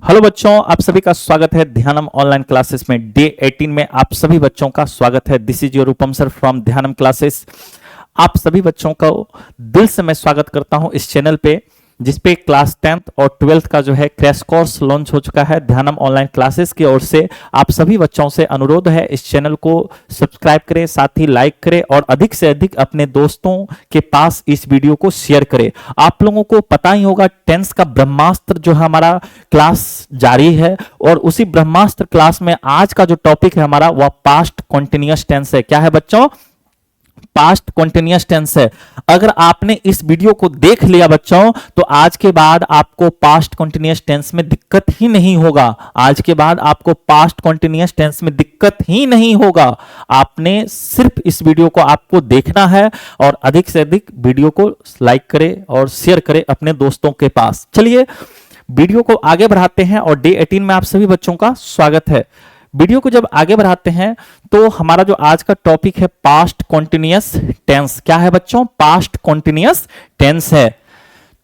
Hello बच्चों, आप सभी का स्वागत है ध्यानम ऑनलाइन क्लासेस में। डे 18 में आप सभी बच्चों का स्वागत है। This is your Rupam sir from Dhyanam classes. आप सभी बच्चों का दिल से मैं स्वागत करता हूं इस चैनल पे, जिसपे क्लास 10th और 12th का जो है क्रैश कोर्स लॉन्च हो चुका है ध्यानम ऑनलाइन क्लासेस की ओर से। आप सभी बच्चों से अनुरोध है इस चैनल को सब्सक्राइब करें, साथ ही लाइक करें और अधिक से अधिक अपने दोस्तों के पास इस वीडियो को शेयर करें। आप लोगों को पता ही होगा टेंस का ब्रह्मास्त्र जो है हमारा क्लास जारी है, और उसी ब्रह्मास्त्र क्लास में आज का जो टॉपिक है हमारा वह पास्ट कॉन्टिन्यूअस टेंस है। क्या है बच्चों? पास्ट कॉन्टिन्यूअस टेंस है। अगर आपने इस वीडियो को देख लिया बच्चों, तो आज के बाद आपको पास्ट कॉन्टिन्यूअस टेंस में दिक्कत ही नहीं होगा। आज के बाद आपको पास्ट कॉन्टिन्यूअस टेंस में दिक्कत ही नहीं होगा। आपने सिर्फ इस वीडियो को आपको देखना है और अधिक से अधिक वीडियो को लाइक करें और शेयर करें अपने दोस्तों के पास। चलिए वीडियो को आगे बढ़ाते हैं और डे 18 में आप सभी बच्चों का स्वागत है। वीडियो को जब आगे बढ़ाते हैं तो हमारा जो आज का टॉपिक है पास्ट कॉन्टिन्यूअस टेंस। क्या है बच्चों? पास्ट कॉन्टिन्यूअस टेंस है।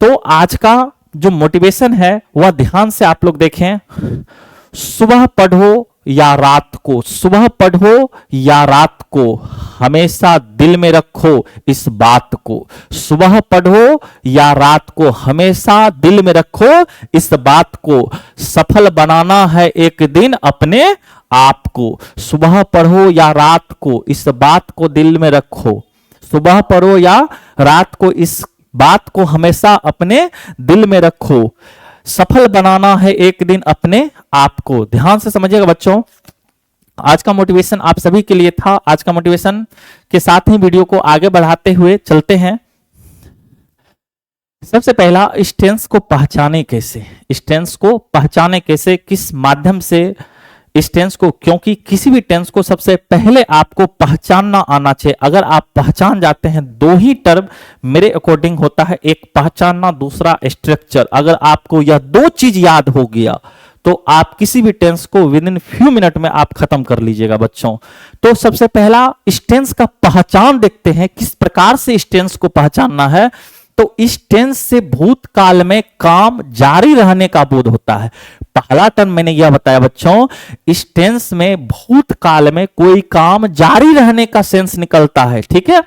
तो आज का जो मोटिवेशन है वह ध्यान से आप लोग देखें। सुबह पढ़ो या रात को, सुबह पढ़ो या रात को, हमेशा दिल में रखो इस बात को। सुबह पढ़ो या रात को, हमेशा दिल में रखो इस बात को। सफल बनाना है एक दिन अपने आप को। सुबह पढ़ो या रात को, इस बात को दिल में रखो। सुबह पढ़ो या रात को, इस बात को हमेशा अपने दिल में रखो। सफल बनाना है एक दिन अपने आप को। ध्यान से समझिएगा बच्चों, आज का मोटिवेशन आप सभी के लिए था। आज का मोटिवेशन के साथ ही वीडियो को आगे बढ़ाते हुए चलते हैं। सबसे पहला, इस टेंस को पहचाने कैसे, इस टेंस को पहचाने कैसे, किस माध्यम से इस टेंस को, क्योंकि किसी भी टेंस को सबसे पहले आपको पहचानना आना चाहिए। अगर आप पहचान जाते हैं, दो ही टर्म मेरे अकॉर्डिंग होता है, एक पहचानना, दूसरा स्ट्रक्चर। अगर आपको यह दो चीज याद हो गया तो आप किसी भी टेंस को विद इन फ्यू मिनट में आप खत्म कर लीजिएगा बच्चों। तो सबसे पहला इस टेंस का पहचान देखते हैं, किस प्रकार से इस टेंस को पहचानना है। तो इस टेंस से भूतकाल में काम जारी रहने का बोध होता है। पहला टर्म मैंने यह बताया बच्चों, इस टेंस में भूतकाल में कोई काम जारी रहने का सेंस निकलता है। ठीक है,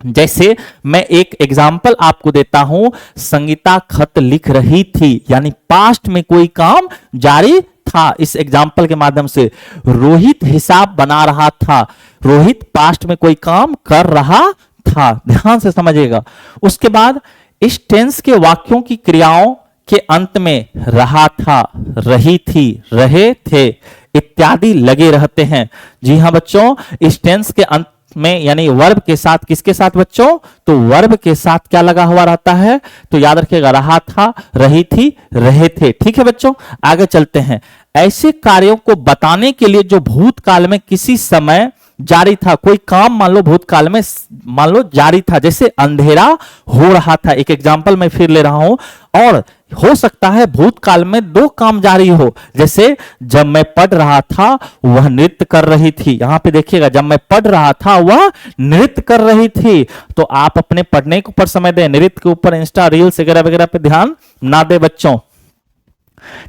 जैसे मैं एक एग्जाम्पल आपको देता हूं, संगीता खत लिख रही थी, यानी पास्ट में कोई काम जारी था। इस एग्जाम्पल के माध्यम से रोहित हिसाब बना रहा था, रोहित पास्ट में कोई काम कर रहा था। ध्यान से समझिएगा। उसके बाद इस टेंस के वाक्यों की क्रियाओं के अंत में रहा था, रही थी, रहे थे इत्यादि लगे रहते हैं। जी हां बच्चों, इस टेंस के अंत में यानी वर्ब के साथ, किसके साथ बच्चों? तो वर्ब के साथ क्या लगा हुआ रहता है? तो याद रखिएगा, रहा था, रही थी, रहे थे। ठीक है बच्चों, आगे चलते हैं। ऐसे कार्यों को बताने के लिए जो भूतकाल में किसी समय जारी था, कोई काम मान लो भूतकाल में मान लो जारी था, जैसे अंधेरा हो रहा था। एक एग्जांपल मैं फिर ले रहा हूं, और हो सकता है भूतकाल में दो काम जारी हो, जैसे जब मैं पढ़ रहा था वह नृत्य कर रही थी। यहां पे देखिएगा, जब मैं पढ़ रहा था वह नृत्य कर रही थी। तो आप अपने पढ़ने के ऊपर समय दें, नृत्य के ऊपर इंस्टा रील्स वगैरह वगैरह पे ध्यान ना दे बच्चों।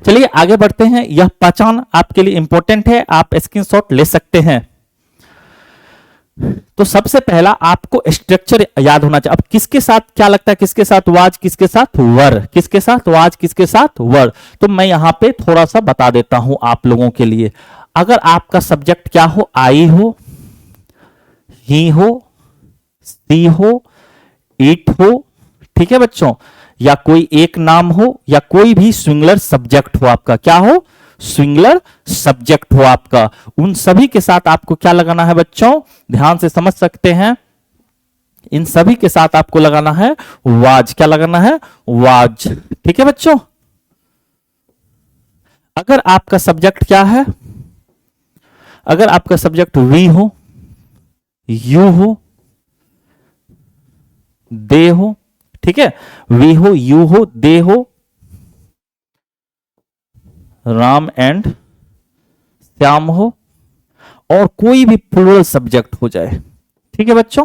चलिए आगे बढ़ते हैं। यह पहचान आपके लिए इंपॉर्टेंट है, आप स्क्रीनशॉट ले सकते हैं। तो सबसे पहला आपको स्ट्रक्चर याद होना चाहिए। अब किसके साथ क्या लगता है, किसके साथ वाज, किसके साथ वर, किसके साथ वाज, किसके साथ वर। तो मैं यहां पे थोड़ा सा बता देता हूं आप लोगों के लिए। अगर आपका सब्जेक्ट क्या हो, आई हो, ही हो, सी हो, इट हो, ठीक है बच्चों, या कोई एक नाम हो, या कोई भी सिंगुलर सब्जेक्ट हो, आपका क्या हो, सिंगुलर सब्जेक्ट हो आपका, उन सभी के साथ आपको क्या लगाना है बच्चों? ध्यान से समझ सकते हैं, इन सभी के साथ आपको लगाना है वाज। क्या लगाना है? वाज। ठीक है बच्चों, अगर आपका सब्जेक्ट क्या है, अगर आपका सब्जेक्ट वी हो, यू हो, दे हो, ठीक है, वी हो, यू हो, दे हो, राम एंड श्याम हो, और कोई भी प्लूरल सब्जेक्ट हो जाए। ठीक है बच्चों,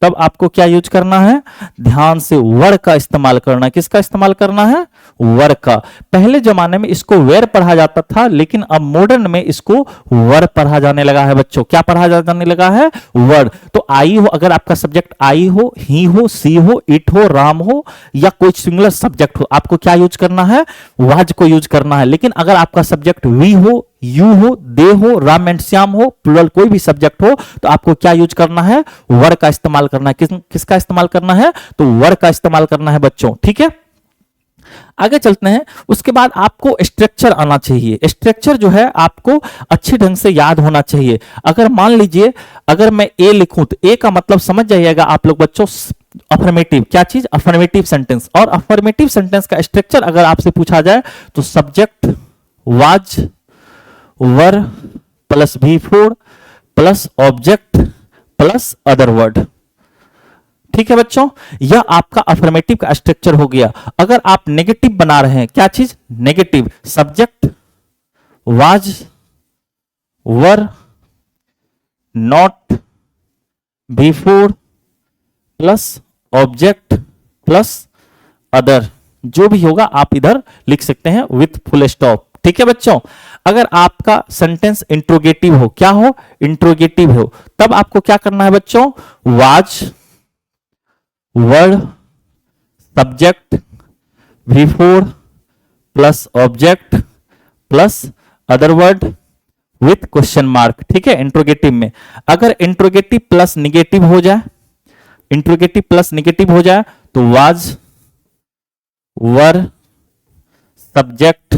तब आपको क्या यूज करना है? ध्यान से वर्ड का इस्तेमाल करना है। किसका इस्तेमाल करना है? वर का। पहले जमाने में इसको वेर पढ़ा जाता था, लेकिन अब मॉडर्न में इसको वर पढ़ा जाने लगा है बच्चों। क्या पढ़ा जाने लगा है? वर। तो आई हो, अगर आपका सब्जेक्ट आई हो, ही हो, सी हो, इट हो, राम हो, या कोई सिंगुलर सब्जेक्ट हो, आपको क्या यूज करना है? वाज को यूज करना है। लेकिन अगर आपका सब्जेक्ट वी हो, यू हो, दे हो, राम एंड श्याम हो, प्लुरल कोई भी सब्जेक्ट हो, तो आपको क्या यूज करना है? वर का इस्तेमाल करना है। किसका इस्तेमाल करना है? तो वर का इस्तेमाल करना है बच्चों। ठीक है, आगे चलते हैं। उसके बाद आपको स्ट्रक्चर आना चाहिए। स्ट्रक्चर जो है आपको अच्छी ढंग से याद होना चाहिए। अगर मान लीजिए, अगर मैं ए लिखूं तो ए का मतलब समझ जाइएगा आप लोग बच्चों, अफर्मेटिव। क्या चीज? Affirmative sentence. और अफर्मेटिव सेंटेंस का स्ट्रक्चर अगर आपसे पूछा जाए तो subject, was, were plus V4 plus object plus other word. ठीक है बच्चों, यह आपका अफर्मेटिव का स्ट्रक्चर हो गया। अगर आप नेगेटिव बना रहे हैं, क्या चीज? Negative. Subject, was, were, not, V4 plus object plus other, जो भी होगा आप इधर लिख सकते हैं विथ फुल स्टॉप। ठीक है बच्चों, अगर आपका सेंटेंस इंट्रोगेटिव हो, क्या हो? इंट्रोगेटिव हो, तब आपको क्या करना है बच्चों? Was, word, subject, V4 plus object plus other word with question mark. ठीक है, इंट्रोगेटिव में। अगर इंट्रोगेटिव प्लस निगेटिव हो जाए, इंट्रोगेटिव प्लस निगेटिव हो जाए तो was, were, subject,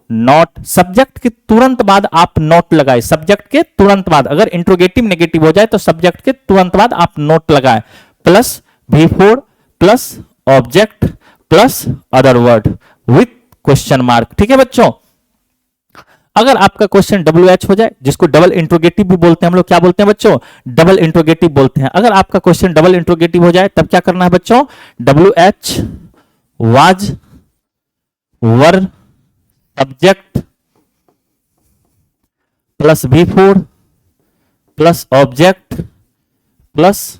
not. Subject के तुरंत बाद आप नॉट लगाए। सब्जेक्ट के तुरंत बाद, अगर इंट्रोगेटिव नेगेटिव हो जाए तो सब्जेक्ट के तुरंत बाद आप नॉट लगाए, plus V4 plus object plus other word with question mark. ठीक है बच्चों, अगर आपका क्वेश्चन WH हो जाए, जिसको डबल इंट्रोगेटिव भी बोलते हैं हम लोग, क्या बोलते हैं बच्चों? डबल इंट्रोगेटिव बोलते हैं। अगर आपका क्वेश्चन डबल इंट्रोगेटिव हो जाए तब क्या करना है बच्चों? WH, was, were, subject plus V4 plus object plus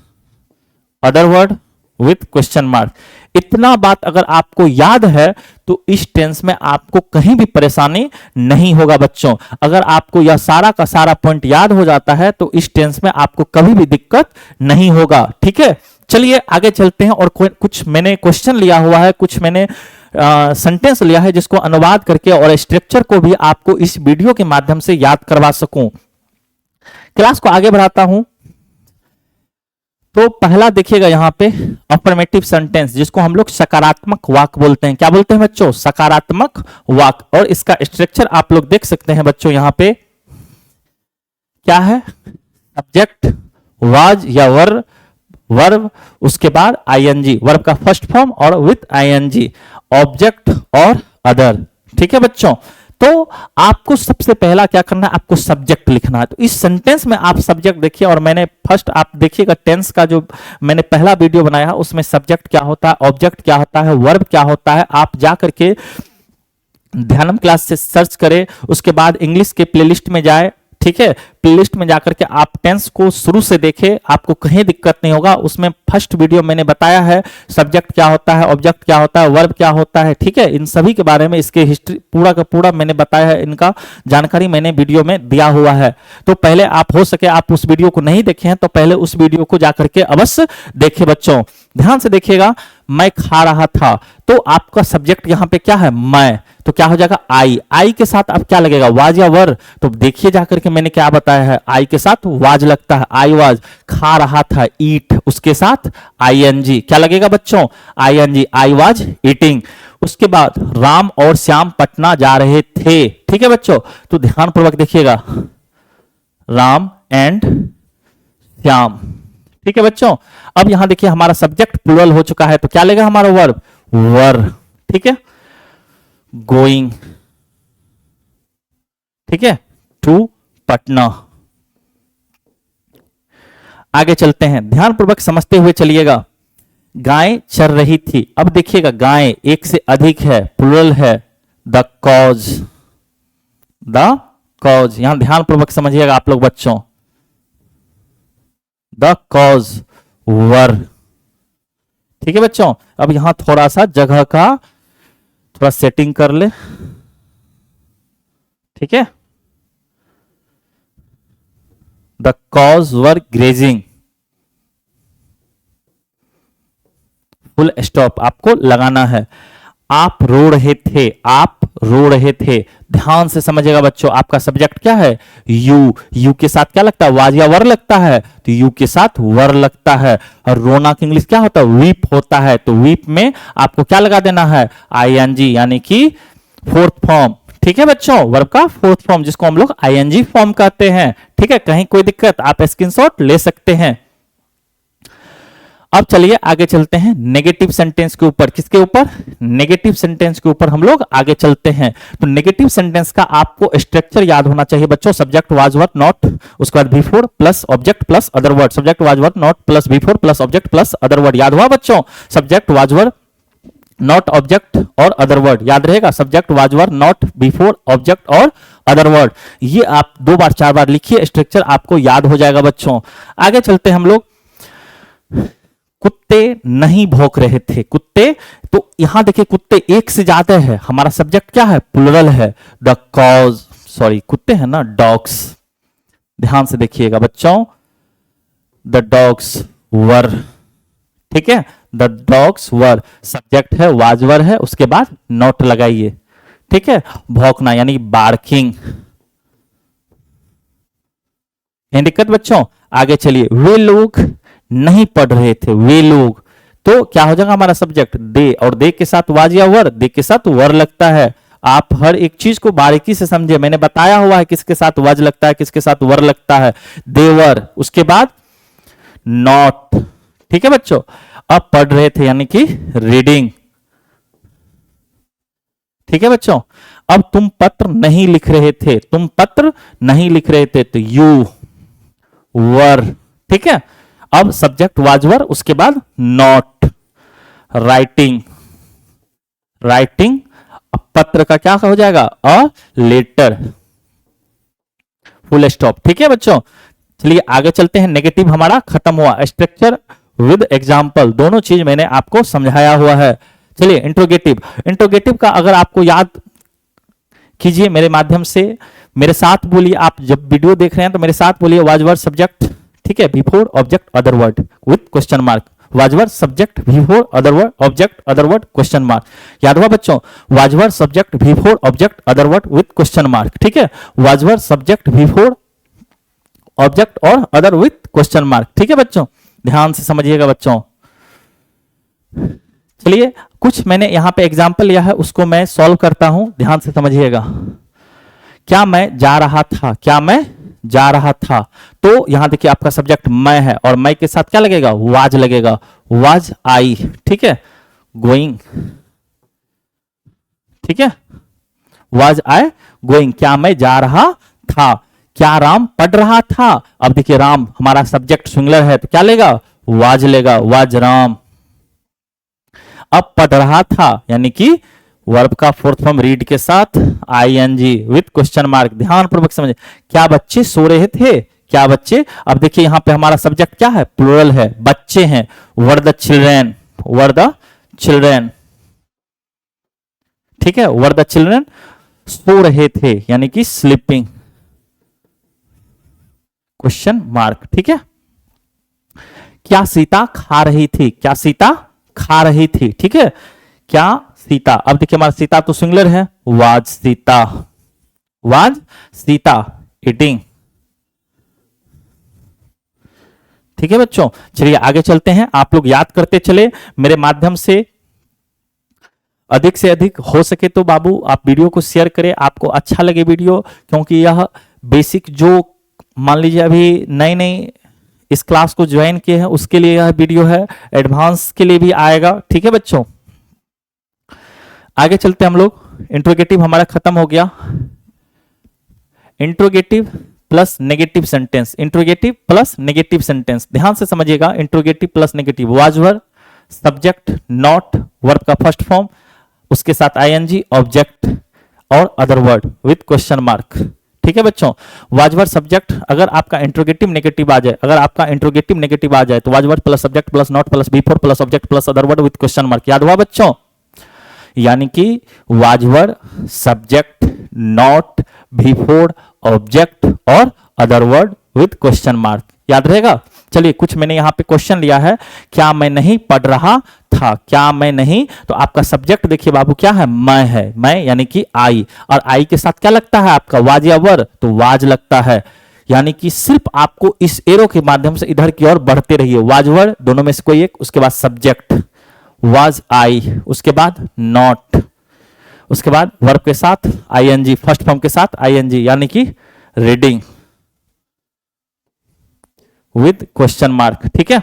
other word with question mark. इतना बात अगर आपको याद है तो इस टेंस में आपको कहीं भी परेशानी नहीं होगा बच्चों। अगर आपको यह सारा का सारा पॉइंट याद हो जाता है तो इस टेंस में आपको कभी भी दिक्कत नहीं होगा। ठीक है, चलिए आगे चलते हैं। और कुछ मैंने क्वेश्चन लिया हुआ है, कुछ मैंने सेंटेंस लिया है, जिसको अनुवाद करके और स्ट्रक्चर को भी आपको इस वीडियो के माध्यम से याद करवा सकूं। क्लास को आगे बढ़ाता हूं। तो पहला देखिएगा यहां पे अफर्मेटिव सेंटेंस, जिसको हम लोग सकारात्मक वाक्य बोलते हैं। क्या बोलते हैं बच्चों? सकारात्मक वाक्य। और इसका स्ट्रक्चर आप लोग देख सकते हैं बच्चों, यहां पे क्या है? सब्जेक्ट, वाज या वर, वर्ब, उसके बाद आईएनजी, वर्ब का फर्स्ट फॉर्म और विथ आईएनजी, ऑब्जेक्ट और अदर। ठीक है बच्चों, तो आपको सबसे पहला क्या करना है? आपको सब्जेक्ट लिखना है। तो इस सेंटेंस में आप सब्जेक्ट देखिए, और मैंने फर्स्ट आप देखिएगा टेंस का जो मैंने पहला वीडियो बनाया है उसमें सब्जेक्ट क्या होता है, ऑब्जेक्ट क्या होता है, वर्ब क्या होता है, आप जा करके ध्यानम क्लास से सर्च करें। उसके बाद इंग्लिश के प्लेलिस्ट में जाए। ठीक है, प्लेलिस्ट में जाकर के आप टेंस को शुरू से देखें, आपको कहीं दिक्कत नहीं होगा। उसमें फर्स्ट वीडियो मैंने बताया है सब्जेक्ट क्या होता है, ऑब्जेक्ट क्या होता है, वर्ब क्या होता है। ठीक है, इन सभी के बारे में, इसके हिस्ट्री पूरा का पूरा मैंने बताया है, इनका जानकारी मैंने वीडियो में दिया हुआ है। तो पहले आप हो सके आप उस वीडियो को नहीं देखे हैं तो पहले उस वीडियो को जाकर के अवश्य देखे बच्चों। ध्यान से देखिएगा, मैं खा रहा था, तो आपका सब्जेक्ट यहां पे क्या है? मैं। तो क्या हो जाएगा? आई। आई के साथ अब क्या लगेगा? वाज या वर। तो देखिए जाकर के मैंने क्या बताया है, आई के साथ वाज लगता है, आई वाज। खा रहा था, ईट, उसके साथ आईएनजी क्या लगेगा बच्चों? ING, I was eating. उसके बाद राम और श्याम पटना जा रहे थे। ठीक है बच्चों, तो ध्यान पूर्वक देखिएगा, राम एंड श्याम। ठीक है बच्चों, अब यहां देखिए हमारा सब्जेक्ट प्लुरल हो चुका है, तो क्या लेगा हमारा? वर्ब, वर। ठीक है, गोइंग। ठीक है, टू पटना। आगे चलते हैं, ध्यान पूर्वक समझते हुए चलिएगा। गाय चर रही थी। अब देखिएगा, गाय एक से अधिक है, प्लुरल है, द कॉज, द कॉज। यहां ध्यान पूर्वक समझिएगा आप लोग बच्चों, द कॉज, वर। ठीक है बच्चों, अब यहां थोड़ा सा जगह का थोड़ा सेटिंग कर ले, ठीक है। The cause were grazing, full stop आपको लगाना है। आप रो रहे थे, आप रो रहे थे। ध्यान से समझिएगा बच्चों, आपका सब्जेक्ट क्या है? यू। यू के साथ क्या लगता है? वाज या वर लगता है, तो यू के साथ वर लगता है। और रोना की इंग्लिश क्या होता है? वीप होता है। तो वीप में आपको क्या लगा देना है? आईएनजी, यानी कि फोर्थ फॉर्म, ठीक है बच्चों, वर्ब का फोर्थ फॉर्म, जिसको हम लोग आईएनजी फॉर्म कहते हैं, ठीक है। कहीं कोई दिक्कत, आप स्क्रीनशॉट ले सकते हैं। अब चलिए आगे चलते हैं नेगेटिव सेंटेंस के ऊपर। किसके ऊपर? नेगेटिव सेंटेंस के ऊपर हम लोग आगे चलते हैं। तो नेगेटिव सेंटेंस का आपको स्ट्रक्चर याद होना चाहिए बच्चों। सब्जेक्ट वाज वर नॉट, उसके बाद V4 plus object plus other word. Subject was were not plus V4 plus object plus other word. याद हुआ बच्चों? Subject was were not object और अदर वर्ड, याद रहेगा। Subject was were not before object और other word. ये आप 2 बार 4 बार लिखिए, स्ट्रक्चर आपको याद हो जाएगा बच्चों। आगे चलते हैं हम लोग। कुत्ते नहीं भौंक रहे थे। कुत्ते, तो यहां देखिए कुत्ते एक से ज्यादा है, हमारा सब्जेक्ट क्या है? प्लुरल है। द कॉज, सॉरी कुत्ते हैं ना, डॉग्स। ध्यान से देखिएगा बच्चों, द डॉग्स वर, ठीक है। द डॉग्स वर, सब्जेक्ट है वाज वर है, उसके बाद नॉट लगाइए, ठीक है। भौंकना यानी बार्किंग। दिक्कत बच्चों? आगे चलिए। वे लोग नहीं पढ़ रहे थे, वे लोग, तो क्या हो जाएगा हमारा सब्जेक्ट? दे, और दे के साथ वाज या वर, दे के साथ वर लगता है। आप हर एक चीज को बारीकी से समझे, मैंने बताया हुआ है किसके साथ वाज लगता है, किसके साथ वर लगता है। देवर, उसके बाद नॉट, ठीक है बच्चों। अब पढ़ रहे थे यानी कि रीडिंग, ठीक है बच्चों। अब तुम पत्र नहीं लिख रहे थे, तुम पत्र नहीं लिख रहे थे, तो यू वर, ठीक है। अब सब्जेक्ट वाज वर, उसके बाद नॉट। राइटिंग, राइटिंग, अब पत्र का क्या हो जाएगा? अ लेटर, फुल स्टॉप, ठीक है बच्चों। चलिए आगे चलते हैं। नेगेटिव हमारा खत्म हुआ। स्ट्रक्चर विद एग्जाम्पल, दोनों चीज मैंने आपको समझाया हुआ है। चलिए इंट्रोगेटिव। इंट्रोगेटिव का अगर आपको याद कीजिए मेरे माध्यम से, मेरे साथ बोलिए। आप जब वीडियो देख रहे हैं तो मेरे साथ बोलिए, वाज वर सब्जेक्ट, ठीक है, before object other word with question mark. Was were subject before other word object other word question mark. याद हुआ बच्चों? Was were subject before object other word with question mark, ठीक है। Was were subject before object और other with question mark, ठीक है बच्चों। ध्यान से समझिएगा बच्चों। चलिए कुछ मैंने यहां पे एग्जाम्पल लिया है, उसको मैं सॉल्व करता हूं, ध्यान से समझिएगा। क्या मैं जा रहा था, क्या मैं जा रहा था, तो यहां देखिए आपका सब्जेक्ट मैं है, और मैं के साथ क्या लगेगा? वाज लगेगा। वाज आई, ठीक है। गोइंग, ठीक है। वाज आई गोइंग, क्या मैं जा रहा था। क्या राम पढ़ रहा था? अब देखिए राम हमारा सब्जेक्ट सिंगुलर है, तो क्या लेगा? वाज लेगा, वाज राम। अब पढ़ रहा था यानी कि वर्ब का फोर्थ फॉर्म रीड के साथ आईएनजी विथ क्वेश्चन मार्क। ध्यान पूर्वक समझे। क्या बच्चे सो रहे थे? क्या बच्चे, अब देखिए यहां पे हमारा सब्जेक्ट क्या है? प्लुरल है, बच्चे हैं। Were the children, were the children, ठीक है। वर द चिल्ड्रेन सो रहे थे यानी कि स्लीपिंग, क्वेश्चन मार्क, ठीक है। क्या सीता खा रही थी? क्या सीता खा रही थी, ठीक है। क्या सीता, अब देखिए हमारा सीता तो सिंगुलर है, was Sita, was Sita eating, ठीक है बच्चों। चलिए आगे चलते हैं। आप लोग याद करते चले मेरे माध्यम से। अधिक से अधिक हो सके तो बाबू आप वीडियो को शेयर करें, आपको अच्छा लगे वीडियो, क्योंकि यह बेसिक जो मान लीजिए अभी नई नई इस क्लास को ज्वाइन किए हैं उसके लिए यह वीडियो है, एडवांस के लिए भी आएगा, ठीक है बच्चों। आगे चलते हम लोग। इंट्रोगेटिव हमारा खत्म हो गया। Interrogative plus negative sentence, interrogative plus negative sentence, ध्यान से समझिएगा। Interrogative plus negative, was were subject not verb का फर्स्ट फॉर्म, उसके साथ आईएनजी ऑब्जेक्ट और other word with question mark, ठीक है बच्चों। वाजवर सब्जेक्ट, अगर आपका इंट्रोगेटिव नेगेटिव आ जाए, अगर आपका इंट्रोगेटिव नेगेटिव आ जाए तो was were plus subject plus not plus before plus object plus other word with question mark. याद हुआ बच्चों? यानी कि was word, subject, not, before, object और other word with question mark. याद रहेगा। चलिए कुछ मैंने यहाँ पे क्वेश्चन लिया है, क्या मैं नहीं पढ़ रहा था, क्या मैं नहीं, तो आपका सब्जेक्ट देखिए बाबू क्या है, मैं है, मैं यानी कि आई, और आई के साथ क्या लगता है आपका, वाज या वर, तो वाज लगता है। यानी कि सिर्फ आपको इस एरो के माध्यम से इधर की ओर बढ़ते रहिए, वाज वर दोनों में से कोई एक, उसके बाद सब्जेक्ट वाज आई, उसके बाद नॉट, उसके बाद वर्ब के साथ आईएनजी, फर्स्ट फॉर्म के साथ आईएनजी, यानी कि रीडिंग विद क्वेश्चन मार्क। ठीक है।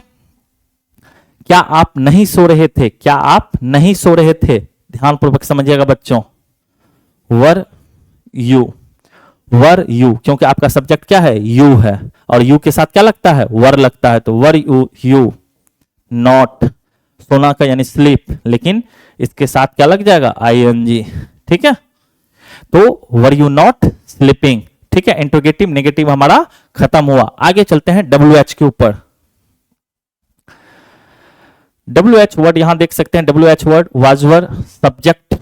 क्या आप नहीं सो रहे थे, क्या आप नहीं सो रहे थे, ध्यानपूर्वक समझिएगा बच्चों। वर यू, वर यू, क्योंकि आपका सब्जेक्ट क्या है, यू है, और यू के साथ क्या लगता है, वर लगता है, तो वर यू, यू नॉट, सोना का यानी स्लीप, लेकिन इसके साथ क्या लग जाएगा, आईएनजी। ठीक है। तो वर यू नॉट स्लीपिंग। ठीक है। इंट्रोगेटिव नेगेटिव हमारा खत्म हुआ। आगे चलते हैं WH के ऊपर। WH वर्ड यहां देख सकते हैं, WH word was word, subject,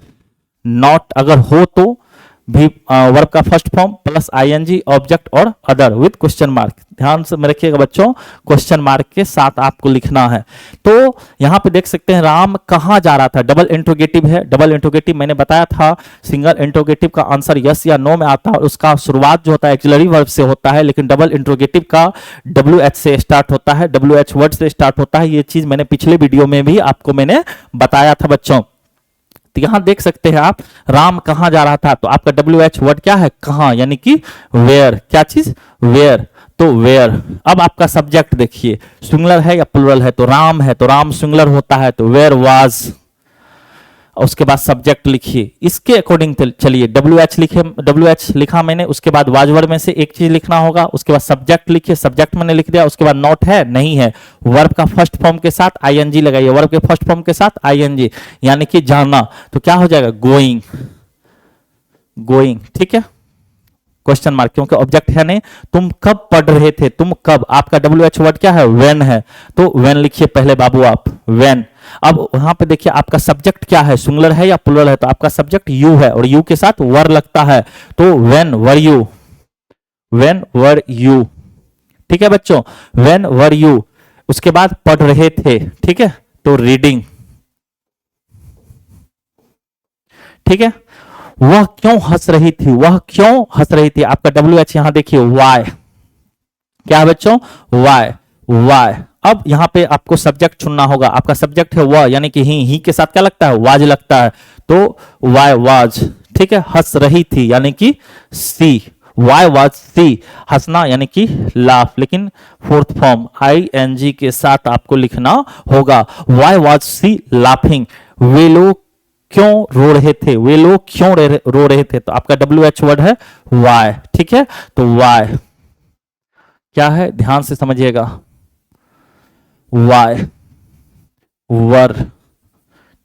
not अगर हो तो भी वर्ब का first form plus ING, object और अदर विद क्वेश्चन मार्क। ध्यान से रखिएगा बच्चों, क्वेश्चन मार्क के साथ आपको लिखना है। तो यहां पे देख सकते हैं राम कहां जा रहा था, डबल इंट्रोगेटिव है। डबल इंट्रोगेटिव मैंने बताया था, सिंगल इंट्रोगेटिव का आंसर यस या नो में आता है और उसका शुरुआत जो होता है एक्सिलरी वर्ब से होता है, लेकिन डबल इंट्रोगेटिव का WH से स्टार्ट होता है, WH वर्ड से स्टार्ट होता है। ये चीज मैंने पिछले वीडियो में भी आपको मैंने बताया था बच्चों। तो यहां देख सकते हैं आप, राम कहां जा रहा था, तो आपका WH वर्ड क्या है, कहां, यानी कि वेयर, क्या चीज, वेयर, तो वेयर। अब आपका सब्जेक्ट देखिए सिंगुलर है या प्लुरल है, तो राम है, तो राम सिंगुलर होता है, तो वेयर वाज। उसके बाद सब्जेक्ट लिखिए, इसके अकॉर्डिंग चलिए, WH लिखा मैंने, उसके बाद वाज वर्ड में से एक चीज लिखना होगा, उसके बाद सब्जेक्ट लिखिए, सब्जेक्ट मैंने लिख दिया, उसके बाद नॉट है, नहीं है, वर्ब का फर्स्ट फॉर्म के साथ आईएनजी लगाइए, वर्ब के फर्स्ट फॉर्म के साथ आईएनजी, यानी कि जाना, तो क्या हो जाएगा, गोइंग, गोइंग। ठीक है। क्वेश्चन मार्क, क्योंकि ऑब्जेक्ट है नहीं। तुम कब पढ़ रहे थे, तुम कब, आपका WH वर्ड क्या है, व्हेन है, तो व्हेन लिखिए पहले बाबू आप, व्हेन। अब वहां पे देखिए आपका सब्जेक्ट क्या है, सिंगुलर है या प्लुरल है, तो आपका सब्जेक्ट यू है और यू के साथ वर लगता है, तो when were you, when were you. ठीक है बच्चों, व्हेन वर यू। उसके बाद पढ़ रहे थे, ठीक है, तो रीडिंग। ठीक है। वह क्यों हंस रही थी, वह क्यों हंस रही थी, आपका WH यहां देखिए वाई, क्या है बच्चों, वाई, वाई। अब यहां पे आपको सब्जेक्ट चुनना होगा, आपका सब्जेक्ट है वह, यानी कि ही के साथ क्या लगता है, वाज लगता है, तो वाई वाज। ठीक है। हंस रही थी यानी कि सी, वाई वाज सी, हंसना यानी कि लाफ, लेकिन फोर्थ फॉर्म आईएनजी के साथ आपको लिखना होगा, वाई वाज सी लाफिंग। वे लोग क्यों रो रहे थे, वे लोग क्यों रो रहे थे, तो आपका WH वर्ड है वाई। ठीक है। तो वाई क्या है, ध्यान से समझिएगा, वाई, वर।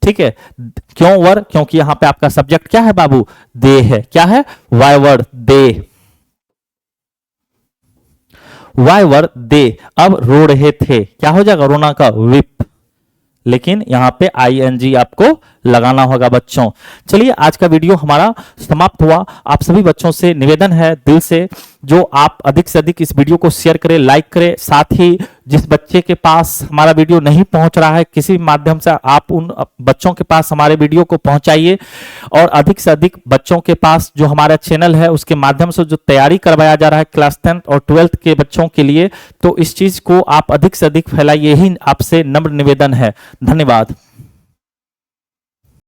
ठीक है। क्यों वर, क्योंकि यहां पे आपका सब्जेक्ट क्या है बाबू, दे है, क्या है, वाई वर्ड दे, वाई वर्ड दे। अब रो रहे थे, क्या हो जाएगा, रोना का विप, लेकिन यहां पे आईएनजी आपको लगाना होगा बच्चों। चलिए आज का वीडियो हमारा समाप्त हुआ। आप सभी बच्चों से निवेदन है दिल से, जो आप अधिक से अधिक इस वीडियो को शेयर करें, लाइक करें, साथ ही जिस बच्चे के पास हमारा वीडियो नहीं पहुंच रहा है, किसी माध्यम से आप उन बच्चों के पास हमारे वीडियो को पहुंचाइए, और अधिक से अधिक बच्चों के पास जो हमारा चैनल है उसके माध्यम से जो तैयारी करवाया जा रहा है क्लास 10th और 12th के बच्चों के लिए, तो इस चीज को आप अधिक से अधिक फैलाइए, यही आपसे नम्र निवेदन है। धन्यवाद।